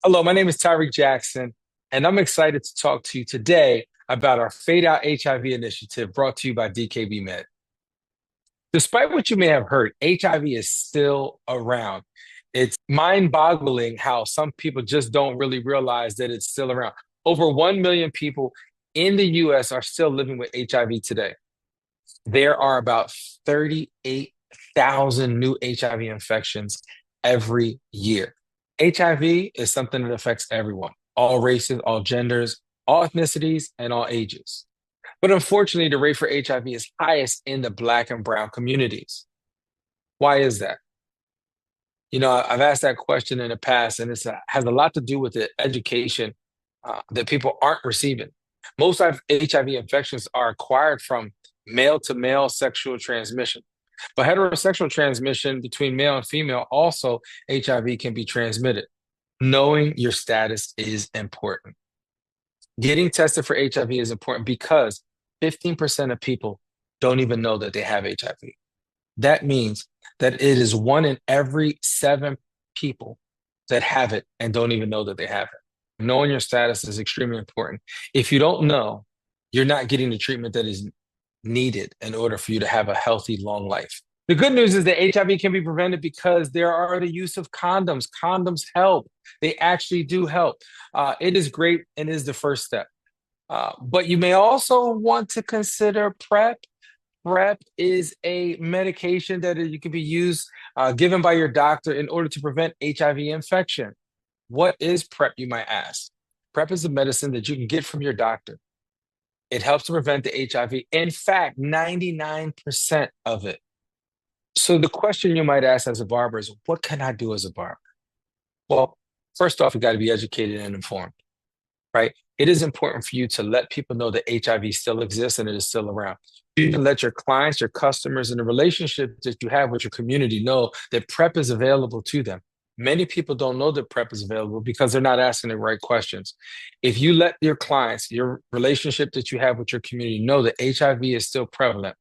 Hello, my name is Tyreek Jackson, and I'm excited to talk to you today about our Fade Out HIV initiative brought to you by DKB Med. Despite what you may have heard, HIV is still around. It's mind-boggling how some people just don't really realize that it's still around. Over 1 million people in the US are still living with HIV today. There are about 38,000 new HIV infections every year. HIV is something that affects everyone, all races, all genders, all ethnicities, and all ages. But unfortunately, the rate for HIV is highest in the Black and Brown communities. Why is that? I've asked that question in the past, and it has a lot to do with the education that people aren't receiving. Most of HIV infections are acquired from male to male sexual transmission. But heterosexual transmission between male and female, also HIV can be transmitted. Knowing your status is important. Getting tested for HIV is important because 15% of people don't even know that they have HIV. That means that it is one in every seven people that have it and don't even know that they have it. Knowing your status is extremely important. If you don't know, you're not getting the treatment that is needed in order for you to have a healthy, long life. The good news is that HIV can be prevented because there are the use of condoms. Condoms help. They actually do help. It is great and is the first step. But you may also want to consider PrEP. PrEP is a medication that you can be used, given by your doctor in order to prevent HIV infection. What is PrEP, you might ask? PrEP is a medicine that you can get from your doctor. It helps to prevent the HIV. In fact, 99% of it. So the question you might ask as a barber is, what can I do as a barber? Well, first off, you got to be educated and informed, right? It is important for you to let people know that HIV still exists and it is still around. You can let your clients, your customers, and the relationship that you have with your community know that PrEP is available to them. Many people don't know that PrEP is available because they're not asking the right questions. If you let your clients, your relationship that you have with your community know that HIV is still prevalent,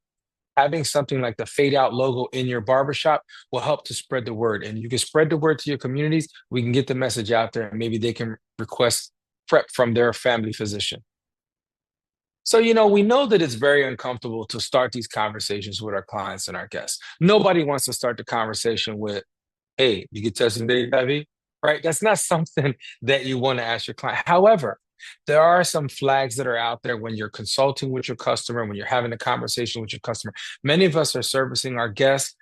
having something like the Fade Out logo in your barbershop will help to spread the word. And you can spread the word to your communities. We can get the message out there and maybe they can request PrEP from their family physician. So, we know that it's very uncomfortable to start these conversations with our clients and our guests. Nobody wants to start the conversation with, hey, you get tested for HIV, right? That's not something that you want to ask your client. However, there are some flags that are out there when you're consulting with your customer, when you're having a conversation with your customer. Many of us are servicing our guests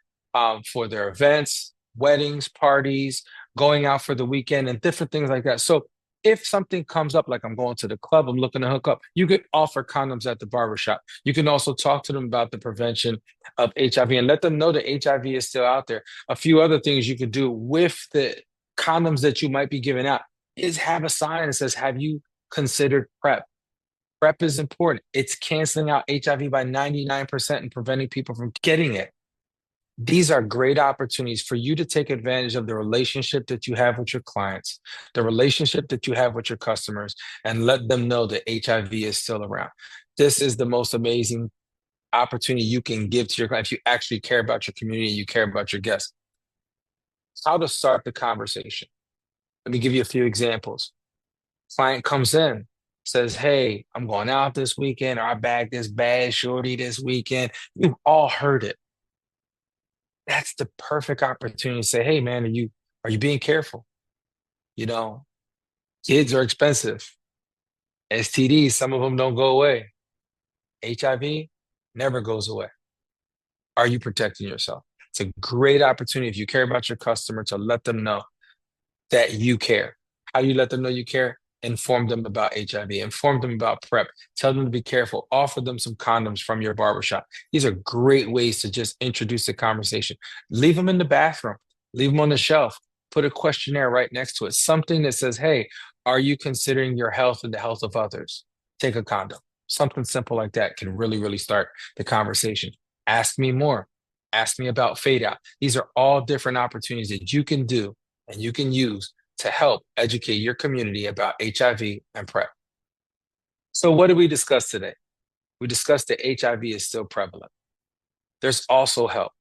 for their events, weddings, parties, going out for the weekend, and different things like that. So if something comes up, like I'm going to the club, I'm looking to hook up, you could offer condoms at the barbershop. You can also talk to them about the prevention of HIV and let them know that HIV is still out there. A few other things you could do with the condoms that you might be giving out is have a sign that says, have you considered PrEP? PrEP is important. It's canceling out HIV by 99% and preventing people from getting it. These are great opportunities for you to take advantage of the relationship that you have with your clients, the relationship that you have with your customers, and let them know that HIV is still around. This is the most amazing opportunity you can give to your client if you actually care about your community and you care about your guests. How to start the conversation. Let me give you a few examples. Client comes in, says, hey, I'm going out this weekend, or I bagged this bad shorty this weekend. You've all heard it. That's the perfect opportunity to say, hey man, are you being careful? You know, kids are expensive. STDs, some of them don't go away. HIV never goes away. Are you protecting yourself? It's a great opportunity if you care about your customer to let them know that you care. How do you let them know you care? Inform them about HIV, inform them about PrEP, tell them to be careful, offer them some condoms from your barbershop. These are great ways to just introduce the conversation. Leave them in the bathroom, leave them on the shelf, put a questionnaire right next to it, something that says, hey, are you considering your health and the health of others? Take a condom. Something simple like that can really, really start the conversation. Ask me more. Ask me about fade out. These are all different opportunities that you can do and you can use to help educate your community about HIV and PrEP. So what did we discuss today? We discussed that HIV is still prevalent. There's also help.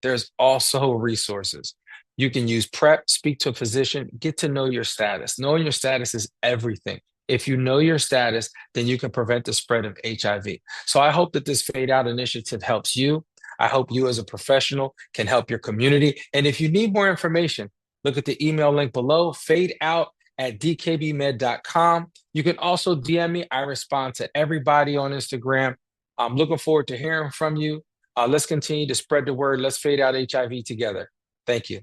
There's also resources. You can use PrEP, speak to a physician, get to know your status. Knowing your status is everything. If you know your status, then you can prevent the spread of HIV. So I hope that this Fade Out initiative helps you. I hope you as a professional can help your community. And if you need more information, look at the email link below, fadeout@dkbmed.com. You can also DM me. I respond to everybody on Instagram. I'm looking forward to hearing from you. Let's continue to spread the word. Let's fade out HIV together. Thank you.